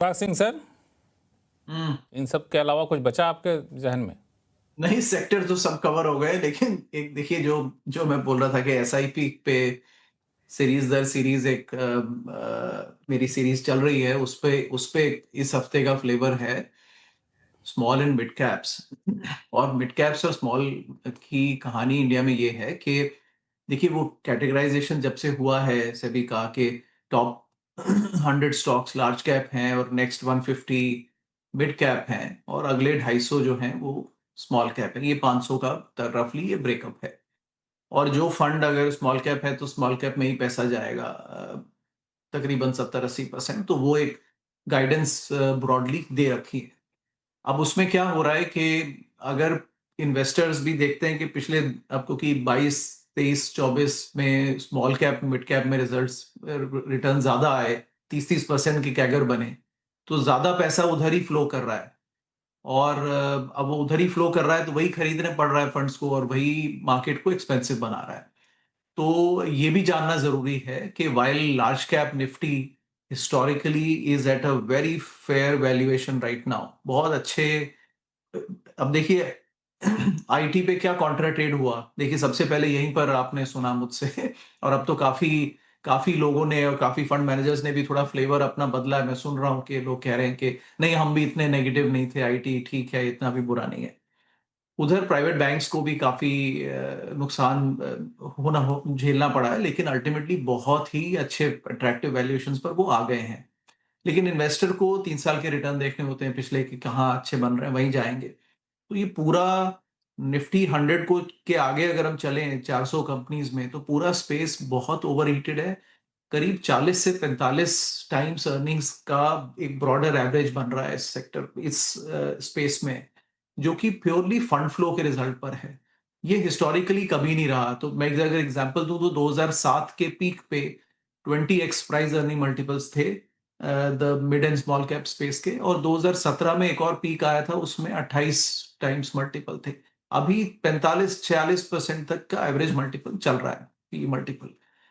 Prakash Singh sir, हुँ। इन सब के अलावा कुछ बचा आपके ज़हन में? नहीं, सेक्टर तो सब कवर हो गए, लेकिन एक देखिए जो जो मैं बोल रहा था कि एसआईपी पे सीरीज़ दर सीरीज़ मेरी सीरीज़ चल रही है, उसपे इस हफ्ते का फ्लेवर है स्मॉल एंड मिड कैप्स। और मिड कैप्स और स्मॉल की कहानी इंडिया में ये है कि देखिए वो कैटेगराइज़ेशन जब से हुआ है सेबी का कि टॉप 100 स्टॉक्स लार्ज कैप हैं और नेक्स्ट 150 मिड कैप हैं और अगले 250 जो हैं वो स्मॉल कैप है। ये 500 का रफली ये ब्रेकअप है। और जो फंड अगर स्मॉल कैप है तो स्मॉल कैप में ही पैसा जाएगा, तकरीबन 70-80%। तो वो एक गाइडेंस ब्रॉडली दे रखी है। अब उसमें क्या हो रहा है कि अगर इन्वेस्टर्स भी देखते हैं कि पिछले अब क्योंकि 22, 23, 24 में स्मॉल कैप, मिड कैप में रिजल्ट्स रिटर्न ज्यादा आए, 30-30% की कैगर बने, तो ज्यादा पैसा उधर ही फ्लो कर रहा है। और अब वो उधर ही फ्लो कर रहा है तो वही खरीदने पड़ रहा है फंड्स को और वही मार्केट को एक्सपेंसिव बना रहा है। तो ये भी जानना जरूरी है कि while large cap Nifty historically is at a very fair valuation right now, बहुत अच्छे। अब देखिए आईटी पे क्या कॉन्ट्रा ट्रेड हुआ, देखिए सबसे पहले यहीं पर आपने सुना मुझसे और अब तो काफी काफी लोगों ने और काफी फंड मैनेजर्स ने भी थोड़ा फ्लेवर अपना बदला है। मैं सुन रहा हूँ कि लोग कह रहे हैं कि नहीं, हम भी इतने नेगेटिव नहीं थे, आईटी ठीक है, इतना भी बुरा नहीं है। उधर प्राइवेट बैंक्स को भी काफी नुकसान झेलना पड़ा है, लेकिन अल्टीमेटली बहुत ही अच्छे अट्रैक्टिव वैल्यूएशंस पर वो आ गए हैं। लेकिन इन्वेस्टर को 3 साल के रिटर्न देखने होते हैं पिछले कि कहाँ अच्छे बन रहे हैं, वहीं जाएंगे। तो ये पूरा निफ्टी 100 को के आगे अगर हम चलें 400 कंपनीज में, तो पूरा स्पेस बहुत ओवरहीटेड है। करीब 40 से 45 टाइम्स अर्निंग्स का एक ब्रॉडर एवरेज बन रहा है इस सेक्टर, इस स्पेस में, जो कि प्योरली फंड फ्लो के रिजल्ट पर है। ये हिस्टोरिकली कभी नहीं रहा। तो मैं अगर एग्जांपल दूं तो 2007 के पीक पे 20x प्राइस अर्निंग मल्टीपल्स थे the mid and small cap space के, और 2017 में एक और पीक आया था, उसमें 28 टाइम्स मल्टीपल थे। अभी 45-46% तक का एवरेज मल्टीपल चल रहा है, पी मल्टीपल।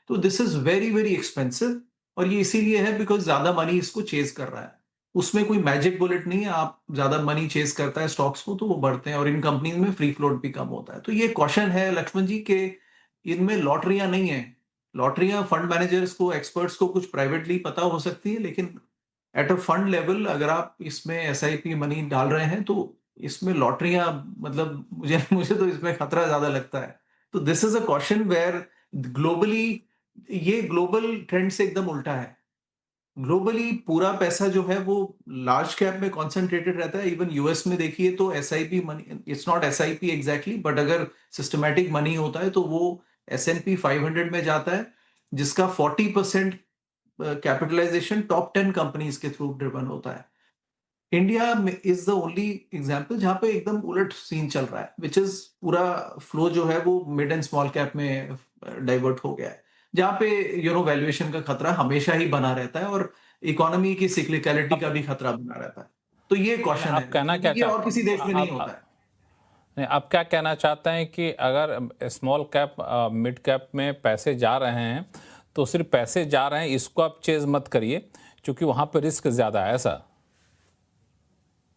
तो this is very very expensive. और ये इसीलिए है बिकॉज ज्यादा मनी इसको चेज कर रहा है। उसमें कोई मैजिक बुलेट नहीं है, आप ज्यादा मनी चेज करता है स्टॉक्स को तो वो बढ़ते हैं, और इन कंपनीज में फ्री फ्लोट भी कम होता है। तो ये क्वेश्चन है लक्ष्मण जी के, इनमें लॉटरियां नहीं है। लॉटरियां फंड मैनेजर्स को, एक्सपर्ट्स को कुछ प्राइवेटली पता हो सकती है, लेकिन एट अ फंड लेवल अगर आप इसमें एसआईपी मनी डाल रहे हैं तो इसमें लॉटरियां, मतलब मुझे मुझे तो इसमें खतरा ज्यादा लगता है। तो this is a question where globally, ये ग्लोबल ट्रेंड से एकदम उल्टा है। ग्लोबली पूरा पैसा जो है वो लार्ज कैप में कॉन्सेंट्रेटेड रहता है। इवन यूएस में देखिए तो SIP money, it's not SIP exactly, but अगर सिस्टमैटिक मनी होता है तो वो एसएनपी 500 में जाता है, जिसका 40% कैपिटलाइजेशन टॉप 10 कंपनीज के थ्रू ड्रिवन होता है। इंडिया में इज द ओनली एग्जांपल जहां पे एकदम उलट सीन चल रहा है, विच इज पूरा फ्लो जो है वो मिड एंड स्मॉल कैप में डाइवर्ट हो गया है, जहां पे वैल्यूएशन का खतरा हमेशा ही बना रहता है और इकोनॉमी की सिक्लिकलिटी का आप भी खतरा बना रहता है। तो ये नहीं, क्वेश्चन है, आप कहना क्या ये और चाह किसी देश में नहीं होता आप है। नहीं, आप क्या कहना चाहते हैं कि अगर स्मॉल कैप मिड कैप में पैसे जा रहे हैं, तो सिर्फ पैसे जा रहे हैं, इसको आप चेज़ मत करिए, क्योंकि वहाँ पे रिस्क ज़्यादा है, ऐसा?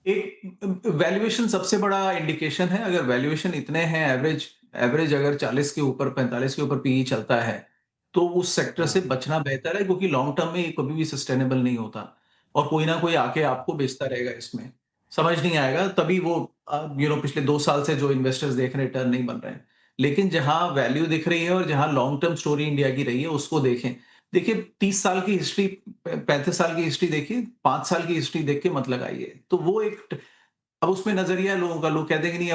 एक वैल्यूएशन सबसे बड़ा इंडिकेशन है। अगर वैल्यूएशन इतने हैं, एवरेज एवरेज अगर 40 के ऊपर, 45 के ऊपर पीई चलता है, तो उस सेक्टर से हाँ। बचना बेहतर है, क्योंकि लॉन्ग टर्म में ये कभी भी सस्टेनेबल नहीं होता। और कोई ना कोई आके आपको बेचता रहेगा इसमें, समझ नहीं आएगा तभी वो पिछले 2 साल से जो इन्वेस्टर्स देख रहे हैं टर्न नहीं बन रहे हैं। लेकिन जहां वैल्यू दिख रही है और जहां लॉन्ग टर्म स्टोरी इंडिया की रही है उसको देखें। देखिए 30 साल की हिस्ट्री, 35 साल की हिस्ट्री देखिए, 5 साल की हिस्ट्री देख के मत लगाइए। तो वो एक, अब उसमें नजरिया है लोगों का, लोग कहते हैं कि नहीं,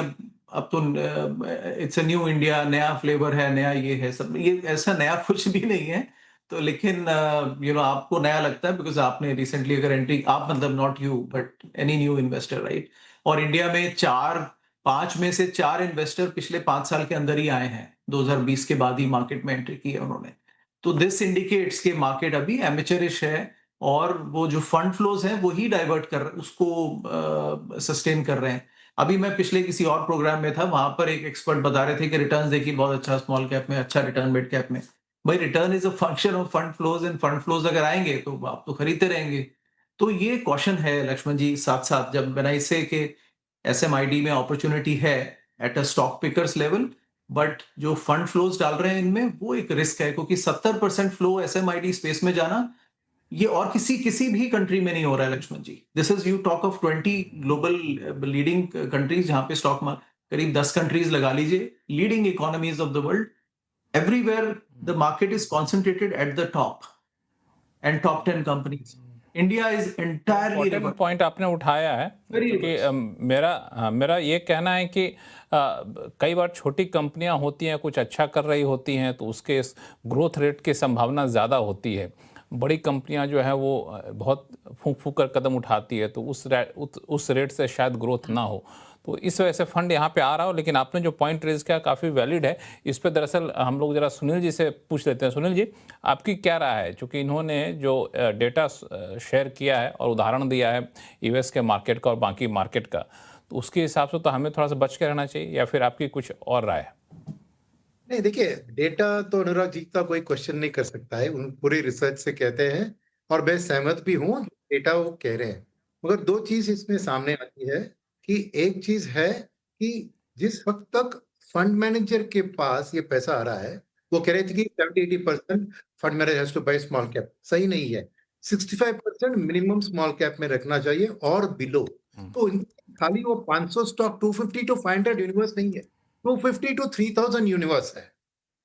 अब तो इट्स अ न्यू इंडिया, नया फ्लेवर है, नया ये है सब, ये ऐसा नया कुछ भी नहीं है। तो लेकिन आपको नया लगता है बिकॉज आपने रिसेंटली अगर एंट्री, आप मतलब not you but any new investor, right. और इंडिया में 5 में से 4 इन्वेस्टर पिछले 5 साल के अंदर ही आए हैं, 2020 के बाद ही मार्केट में एंट्री की है उन्होंने। तो दिस इंडिकेट्स के मार्केट अभी एमेचरिश है, और वो जो फंड फ्लोज हैं वो ही डाइवर्ट कर उसको सस्टेन कर रहे हैं। अभी मैं पिछले किसी और प्रोग्राम में था, वहां पर एक एक्सपर्ट बता रहे थे कि रिटर्न्स देखिए बहुत अच्छा स्मॉल कैप में, अच्छा रिटर्न मिड कैप में। भाई return is a function of fund flows, end fund flows अगर आएंगे तो आप तो खरीदते रहेंगे। तो ये क्वेश्चन है लक्ष्मण जी, साथ साथ जब मैंने इसे कि एसएमआईडी में अपॉर्चुनिटी है at a stock pickers level, but जो फंड फ्लोज डाल रहे हैं इनमें वो एक रिस्क है, क्योंकि 70% फ्लो एसएमआईडी स्पेस में जाना ये और किसी किसी भी कंट्री में नहीं हो रहा है Lakshman ji. This is, you talk of 20 global leading countries जहां पे स्टॉक करीब 10 कंट्रीज लगा लीजिए, leading economies of the world, everywhere the market is concentrated at the top and top 10 companies. India is entirely important point आपने उठाया है, क्योंकि मेरा ये कहना है कि कई बार छोटी कंपनियां होती हैं, कुछ अच्छा कर रही होती हैं, तो उसके ग्रोथ रेट की संभावना ज़्यादा होती है। बड़ी कंपनियां जो है वो बहुत फूंक फूंक कर कदम उठाती है, तो उस रेट से शायद ग्रोथ ना हो, तो इस वजह से फंड यहाँ पे आ रहा हो। लेकिन आपने जो पॉइंट रेज किया काफ़ी वैलिड है। इस पे दरअसल हम लोग जरा सुनील जी से पूछ लेते हैं। सुनील जी, आपकी क्या राय है, चूँकि इन्होंने जो डेटा शेयर किया है और उदाहरण दिया है यूएस के मार्केट का और बाकी मार्केट का, तो उसके हिसाब से तो हमें थोड़ा सा बच के रहना चाहिए, या फिर आपकी कुछ और राय है? नहीं, देखिए, डेटा तो अनुराग जी का कोई क्वेश्चन नहीं कर सकता है, उन पूरी रिसर्च से कहते हैं और मैं सहमत भी हूँ, डेटा वो कह रहे हैं। मगर दो चीज इसमें सामने आती है कि एक चीज है कि जिस वक्त तक फंड मैनेजर के पास ये पैसा आ रहा है, वो कह रहे थे कि 70-80% fund manager has to buy small cap, सही नहीं है। 65% मिनिमम स्मॉल कैप में रखना चाहिए और बिलो। तो खाली वो 500 स्टॉक 250 टू 500 यूनिवर्स नहीं है, 250 टू 3000 यूनिवर्स है,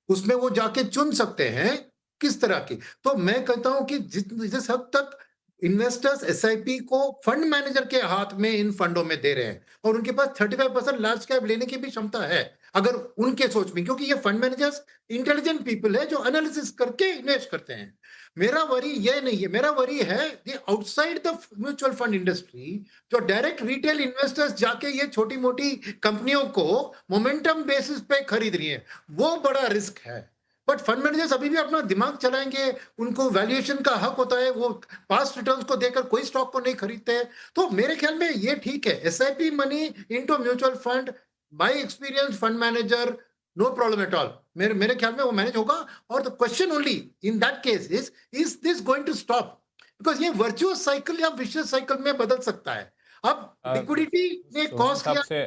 उसमें वो जाके चुन सकते हैं किस तरह की। तो मैं कहता हूं कि जिस हद तक इन्वेस्टर्स एसआईपी को फंड मैनेजर के हाथ में इन फंडों में दे रहे हैं और उनके पास 35% लार्ज कैप लेने की भी क्षमता है, अगर उनके सोच में, क्योंकि ये फंड मैनेजर्स इंटेलिजेंट पीपल है जो एनालिसिस करके इन्वेस्ट करते हैं। मेरा वरी ये नहीं है, मेरा वरी है outside the mutual fund industry, जो डायरेक्ट रिटेल इन्वेस्टर्स जाके ये छोटी मोटी कंपनियों को मोमेंटम बेसिस पे खरीद रही है, वो बड़ा रिस्क है। बट फंड मैनेजर्स अभी भी अपना दिमाग चलाएंगे, उनको वैल्यूएशन का हक होता है, वो पास्ट रिटर्न्स को देकर कोई स्टॉक को नहीं खरीदते हैं। तो मेरे ख्याल में ये ठीक है, SIP money into mutual fund, by experience fund manager, no problem at all. मेरे ख्याल में वो मैनेज होगा। और the question only in that case is this going to stop? Because ये वर्चुअस साइकिल या विशियस साइकिल में बदल सकता है। अब लिक्विडिटी ने कॉज किया, से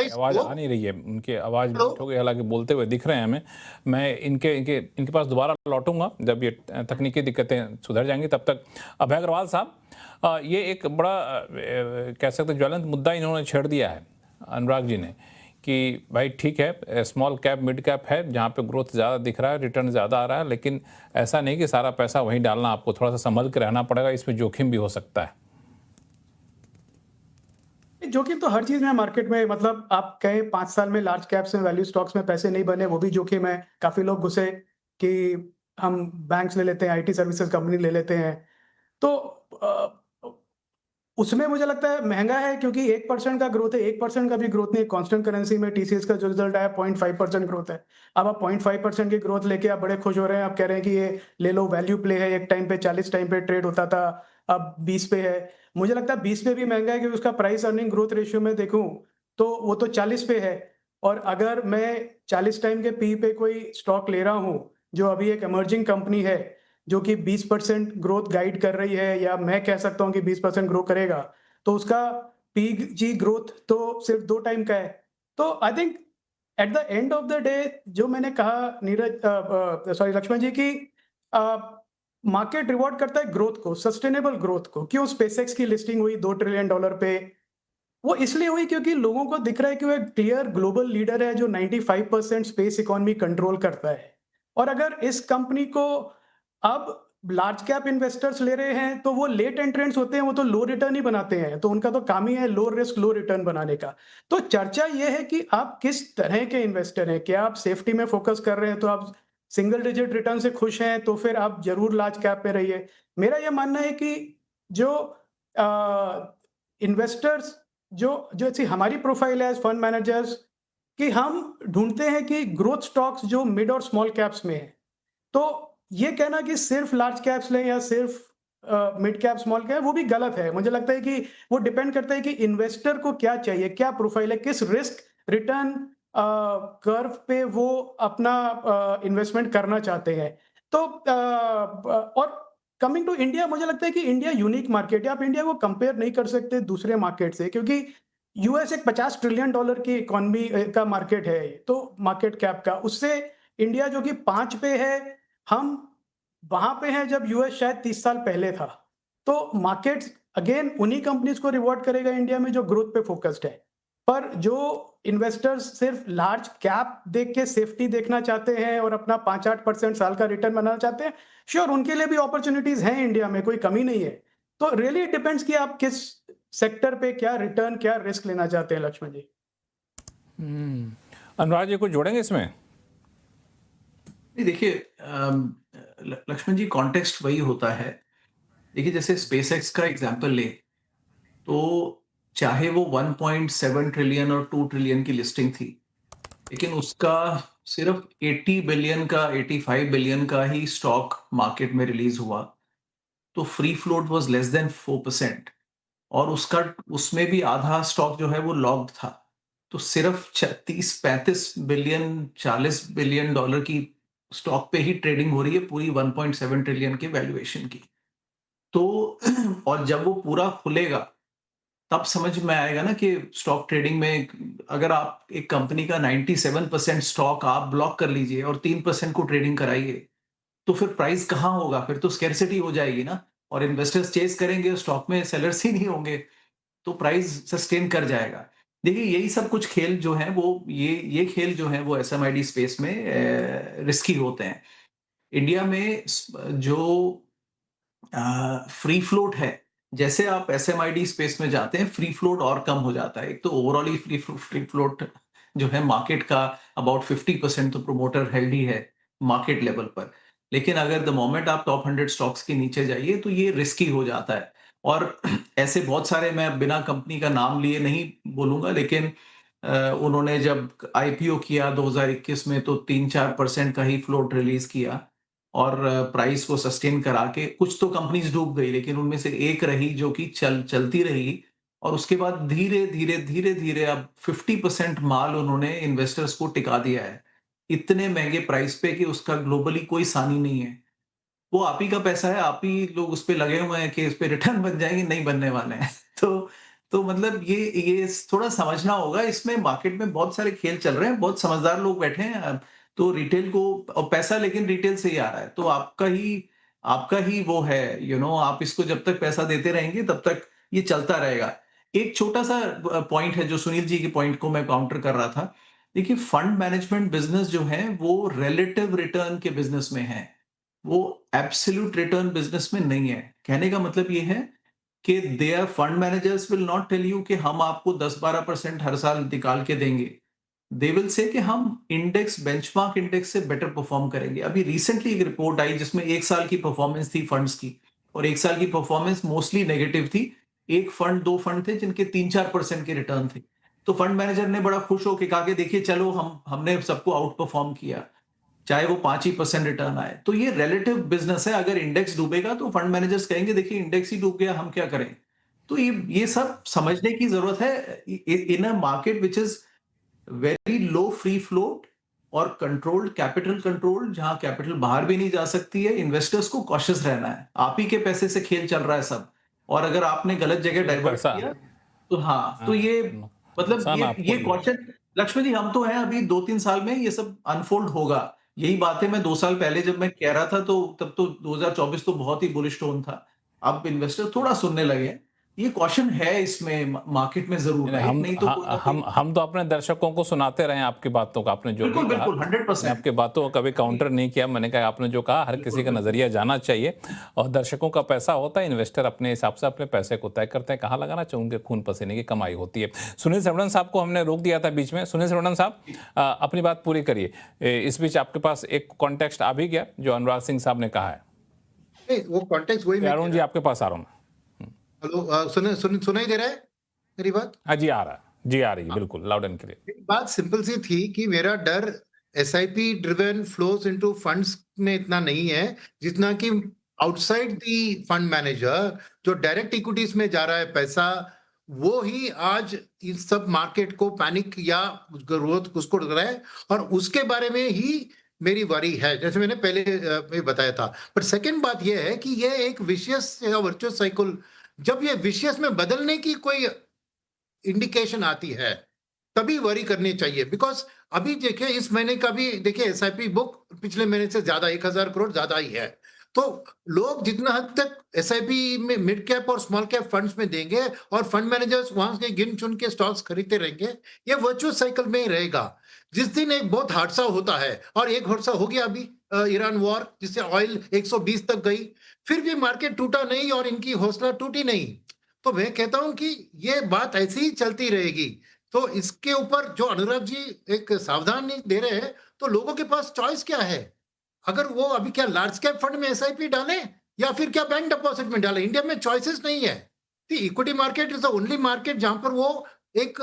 आवाज़ आ नहीं रही है, उनकी आवाज़ म्यूट हो गई, हालांकि बोलते हुए दिख रहे हैं हमें। मैं इनके पास दोबारा लौटूंगा जब ये तकनीकी दिक्कतें सुधर जाएंगी। तब तक अभय अग्रवाल साहब, ये एक बड़ा कह सकते हैं ज्वलंत मुद्दा इन्होंने छेड़ दिया है अनुराग जी ने, कि भाई ठीक है, स्मॉल कैप मिड कैप है जहाँ पे ग्रोथ ज़्यादा दिख रहा है, रिटर्न ज़्यादा आ रहा है, लेकिन ऐसा नहीं कि सारा पैसा वहीं डालना, आपको थोड़ा सा संभल के रहना पड़ेगा, इसमें जोखिम भी हो सकता है। जोखिम तो हर चीज में मार्केट में, मतलब आप कहें 5 साल में लार्ज कैप्स में वैल्यू स्टॉक्स में पैसे नहीं बने, वो भी जोखिम है। काफी लोग घुसे कि हम बैंक्स ले लेते हैं, आईटी सर्विसेज कंपनी ले लेते हैं, तो उसमें मुझे लगता है महंगा है, क्योंकि 1% का ग्रोथ है, 1% का भी ग्रोथ नहीं है। कांस्टेंट करेंसी में टीसीएस का जो रिजल्ट आया 0.5% ग्रोथ है। अब आप 0.5% की ग्रोथ लेके आप बड़े खुश हो रहे हैं, आप कह रहे हैं कि ये ले लो, वैल्यू प्ले है, एक टाइम पे 40 टाइम पे ट्रेड होता था, अब 20 पे है। मुझे लगता है 20 पे भी महंगा है, क्योंकि उसका प्राइस अर्निंग ग्रोथ रेशियो में देखूं तो वो तो 40 पे है। और अगर मैं 40 टाइम के पी पे कोई स्टॉक ले रहा हूं, जो अभी एक इमर्जिंग कंपनी है, जो कि 20% ग्रोथ गाइड कर रही है, या मैं कह सकता हूं कि 20% ग्रो करेगा, तो उसका पी जी ग्रोथ तो सिर्फ 2 टाइम का है। तो I think at the end of the day, जो मैंने कहा नीरज, सॉरी लक्ष्मण जी, की मार्केट रिवॉर्ड करता है ग्रोथ को, सस्टेनेबल ग्रोथ को। क्यों स्पेसएक्स की लिस्टिंग हुई $2 ट्रिलियन पे? वो इसलिए हुई क्योंकि लोगों को दिख रहा है कि वो एक क्लियर ग्लोबल लीडर है जो 95% स्पेस इकोनॉमी कंट्रोल करता है। और अगर इस कंपनी को अब लार्ज कैप इन्वेस्टर्स ले रहे हैं, तो वो लेट एंट्रेंट्स होते हैं, वो तो लो रिटर्न ही बनाते हैं, तो उनका तो काम ही है लो रिस्क लो रिटर्न बनाने का। तो चर्चा ये है कि आप किस तरह के इन्वेस्टर हैं। क्या आप सेफ्टी में फोकस कर रहे हैं, तो आप सिंगल डिजिट रिटर्न से खुश हैं, तो फिर आप जरूर लार्ज कैप में रहिए। मेरा यह मानना है कि जो इन्वेस्टर्स जो जो ऐसी हमारी प्रोफाइल है एज फंड मैनेजर्स, कि हम ढूंढते हैं कि ग्रोथ स्टॉक्स जो मिड और स्मॉल कैप्स में है। तो ये कहना कि सिर्फ लार्ज कैप्स लें या सिर्फ मिड कैप स्मॉल कैप, वो भी गलत है। मुझे लगता है कि वो डिपेंड करता है कि इन्वेस्टर को क्या चाहिए, क्या प्रोफाइल है, किस रिस्क रिटर्न कर्व पे वो अपना इन्वेस्टमेंट करना चाहते हैं। तो और कमिंग टू इंडिया, मुझे लगता है कि इंडिया यूनिक मार्केट है। आप इंडिया को कंपेयर नहीं कर सकते दूसरे मार्केट से, क्योंकि यूएस एक $50 ट्रिलियन की इकोनॉमी का मार्केट है, तो मार्केट कैप का, उससे इंडिया जो कि 5 पे है, हम वहां पे हैं जब यूएस शायद 30 साल पहले था। तो मार्केट्स अगेन उन्हीं कंपनीज को रिवॉर्ड करेगा इंडिया में जो ग्रोथ पे फोकस्ड है। पर जो इन्वेस्टर्स सिर्फ लार्ज कैप देख के सेफ्टी देखना चाहते हैं और अपना 5-8% साल का रिटर्न बनाना चाहते हैं, श्योर उनके लिए भी अपॉर्चुनिटीज हैं इंडिया में, कोई कमी नहीं है। तो रियली डिपेंड्स कि आप किस सेक्टर पे क्या रिटर्न, क्या रिस्क लेना चाहते हैं, लक्ष्मण जी। अनुराग जी कुछ जोड़ेंगे इसमें? नहीं, देखिए लक्ष्मण जी, कॉन्टेक्स्ट वही होता है। देखिए, जैसे स्पेसएक्स का एग्जांपल ले, तो चाहे वो 1.7 ट्रिलियन और 2 ट्रिलियन की लिस्टिंग थी, लेकिन उसका सिर्फ 80 बिलियन का 85 बिलियन का ही स्टॉक मार्केट में रिलीज हुआ। तो free float was less than 4%, और उसमें भी आधा स्टॉक जो है वो लॉक्ड था। तो सिर्फ 30-35 बिलियन, $40 बिलियन की स्टॉक पे ही ट्रेडिंग हो रही है पूरी 1.7 ट्रिलियन के वैल्यूएशन की। तो और जब वो पूरा खुलेगा तब समझ में आएगा ना कि स्टॉक ट्रेडिंग में अगर आप एक कंपनी का 97% स्टॉक आप ब्लॉक कर लीजिए और 3% को ट्रेडिंग कराइए, तो फिर प्राइस कहाँ होगा? फिर तो स्कैर्सिटी हो जाएगी ना, और इन्वेस्टर्स चेस करेंगे, स्टॉक में सेलर्स ही नहीं होंगे, तो प्राइस सस्टेन कर जाएगा। देखिए, यही सब कुछ खेल जो हैं वो ये खेल जो हैं वो एसएमआईडी स्पेस में रिस्की होते हैं। इंडिया में जो फ्री फ्लोट है, जैसे आप एसएमआईडी स्पेस में जाते हैं, फ्री फ्लोट और कम हो जाता है। एक तो ओवरऑल ही फ्री फ्लोट जो है मार्केट का अबाउट 50% तो प्रोमोटर हेल्ड ही है मार्केट लेवल पर। लेकिन अगर द मोमेंट आप टॉप 100 स्टॉक्स के नीचे जाइए तो ये रिस्की हो जाता है। और ऐसे बहुत सारे, मैं बिना कंपनी का नाम लिए नहीं बोलूंगा, लेकिन उन्होंने जब आईपीओ किया 2021 में तो 3-4% का ही फ्लोट रिलीज किया, और प्राइस को सस्टेन करा के कुछ तो कंपनीज डूब गई, लेकिन उनमें से एक रही जो कि चलती रही। और उसके बाद धीरे धीरे धीरे धीरे अब 50% माल उन्होंने इन्वेस्टर्स को टिका दिया है, इतने महंगे प्राइस पे कि उसका ग्लोबली कोई सानी नहीं है। वो आप ही का पैसा है, आप ही लोग उस पे लगे हुए हैं कि इस पे रिटर्न बन जाएंगे, नहीं बनने वाले हैं। तो मतलब ये थोड़ा समझना होगा। इसमें मार्केट में बहुत सारे खेल चल रहे हैं, बहुत समझदार लोग बैठे हैं। तो रिटेल को, और पैसा लेकिन रिटेल से ही आ रहा है, तो आपका ही वो है, आप इसको जब तक पैसा देते रहेंगे तब तक ये चलता रहेगा। एक छोटा सा पॉइंट है जो सुनील जी के पॉइंट को मैं काउंटर कर रहा था। देखिए, फंड मैनेजमेंट बिजनेस जो है वो रिलेटिव रिटर्न के बिजनेस में है, वो एब्सोल्यूट रिटर्न बिजनेस में नहीं है। कहने का मतलब ये है कि their fund managers will not tell you कि हम आपको 10-12% हर साल निकाल के देंगे। दे विल से कि हम बेंचमार्क इंडेक्स से बेटर परफॉर्म करेंगे। अभी रिसेंटली एक रिपोर्ट आई जिसमें 1 साल की परफॉर्मेंस थी फंड्स की, और 1 साल की परफॉर्मेंस मोस्टली नेगेटिव थी। एक फंड, 2 फंड थे जिनके 3-4% के रिटर्न थे। तो फंड मैनेजर ने बड़ा खुश होकर कहा कि देखिए, चलो हमने सबको आउट परफॉर्म किया, चाहे वो 5% रिटर्न आए। तो ये रिलेटिव बिजनेस है। अगर इंडेक्स डूबेगा तो फंड मैनेजर्स कहेंगे देखिए इंडेक्स ही डूब गया, हम क्या करें। तो ये सब समझने की जरूरत है in a market which is very low free float और कंट्रोल्ड कैपिटल कंट्रोल, जहां कैपिटल बाहर भी नहीं जा सकती है। इन्वेस्टर्स को कॉशियस रहना है, आप ही के पैसे से खेल चल रहा है सब, और अगर आपने गलत जगह डाइवर्ट किया तो तो ये मतलब ये क्वेश्चन, लक्ष्मण जी, हम तो हैं अभी 2-3 साल में ये सब अनफोल्ड होगा। यही बात है, मैं 2 साल पहले जब मैं कह रहा था तो तब तो 2024 तो बहुत ही बुलिश टोन था। अब इन्वेस्टर थोड़ा सुनने लगे हैं। ये क्वेश्चन है इसमें मार्केट में जरूर, राइट? नहीं तो हम तो अपने दर्शकों को सुनाते रहे आपकी बातों का। आपने जो बिल्कुल भी कहा, 100% आपके बातों का कभी काउंटर नहीं किया। मैंने कहा आपने जो कहा हर किसी का नजरिया जाना चाहिए, और दर्शकों का पैसा होता है, इन्वेस्टर अपने हिसाब से अपने पैसे को तय करते हैं कहाँ लगाना चाहिए, उनके खून पसीने की कमाई होती है। सुनील सेवड़न साहब को हमने रोक दिया था बीच में। सुनील सेवड़न साहब, अपनी बात पूरी करिए। इस बीच आपके पास एक कॉन्टेक्स्ट आ भी गया जो अनुराग सिंह साहब ने कहा है। वो कॉन्टेक्स्ट वही, अरुण जी आपके पास आ रहा हूँ। हेलो, सुनाई दे रहा है मेरी बात? हाँ जी, आ रहा है जी, आ रही है बिल्कुल लाउड एंड क्लियर। बात सिंपल सी थी कि मेरा डर SIP driven flows into funds में इतना नहीं है जितना कि आउटसाइड दी फंड मैनेजर जो डायरेक्ट इक्विटीज में जा रहा है पैसा, वो ही आज इन सब मार्केट को पैनिक या ग्रोथ उसको रहा है, और उसके बारे में ही मेरी वरी है, जैसे मैंने पहले में बताया था। पर सेकंड बात ये है कि ये एक विशियस या वर्चुअस साइकिल, जब ये विशियस में बदलने की कोई इंडिकेशन आती है, तभी वरी करनी चाहिए। बिकॉज अभी देखिए इस महीने का भी देखिए एसआईपी बुक पिछले महीने से ज्यादा 1000 करोड़ ज्यादा ही है। तो लोग जितना हद तक एसआईपी में मिड कैप और स्मॉल कैप फंड्स में देंगे और फंड मैनेजर्स वहां से गिन चुन के स्टॉक्स खरीदते रहेंगे, ये वर्चुअस साइकिल में ही रहेगा। जिस दिन एक बहुत हादसा होता है, और एक हादसा हो गया अभी ईरान वॉर, जिससे ऑयल 120 तक गई, फिर भी मार्केट टूटा नहीं और इनकी हौसला टूटी नहीं। तो मैं कहता हूं कि ये बात ऐसी ही चलती रहेगी। तो इसके ऊपर जो अनुराग जी एक सावधानी दे रहे हैं, तो लोगों के पास चॉइस क्या है? अगर वो अभी क्या लार्ज कैप फंड में एसआईपी डालें या फिर क्या बैंक डिपॉजिट में डालें? इंडिया में चॉइसेस नहीं है। Equity market is the only market जहां पर वो एक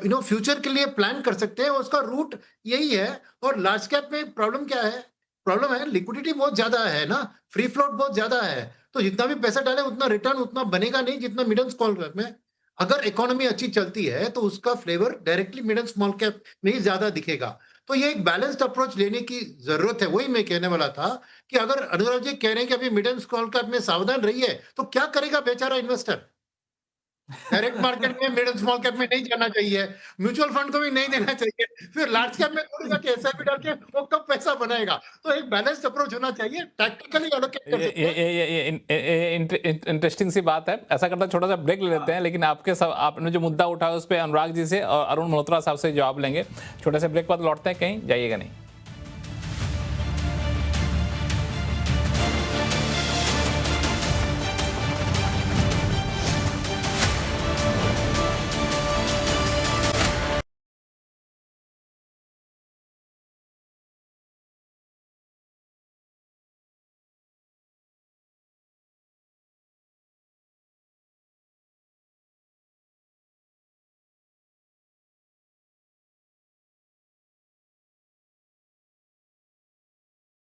फ्यूचर के लिए प्लान कर सकते हैं, उसका रूट यही है। और लार्ज कैप में प्रॉब्लम क्या है? प्रॉब्लम है लिक्विडिटी बहुत ज्यादा है ना, फ्री फ्लोट बहुत ज्यादा है। तो जितना भी पैसा डाले उतना रिटर्न उतना बनेगा नहीं जितना मिड एंड स्मॉल कैप में। अगर इकोनॉमी अच्छी चलती है तो उसका flavour directly mid and small cap में ही ज्यादा दिखेगा। तो ये एक बैलेंस्ड अप्रोच लेने की जरूरत है। वही मैं कहने वाला था कि अगर अनुराग जी कह रहे हैं कि अभी मिड एंड स्मॉल कैप में सावधान रहिए, तो क्या करेगा बेचारा इन्वेस्टर? डायरेक्ट मार्केट में मिड एंड स्मॉल कैप में नहीं जाना चाहिए, म्यूचुअल फंड को भी नहीं देना चाहिए, फिर लार्ज कैप में थोड़ी जाके एसआईपी डाल के वो कब पैसा बनाएगा? तो एक बैलेंस्ड अप्रोच होना चाहिए, टैक्टिकली एलोकेट कर सकते हैं। ये इंटरेस्टिंग सी बात है। ऐसा करता छोटा सा ब्रेक ले लेते हैं, लेकिन आपने जो मुद्दा उठाया उस पर अनुराग जी से और अरुण मल्होत्रा साहब से जवाब लेंगे। छोटे से ब्रेक बाद लौटते हैं, कहीं जाइएगा नहीं।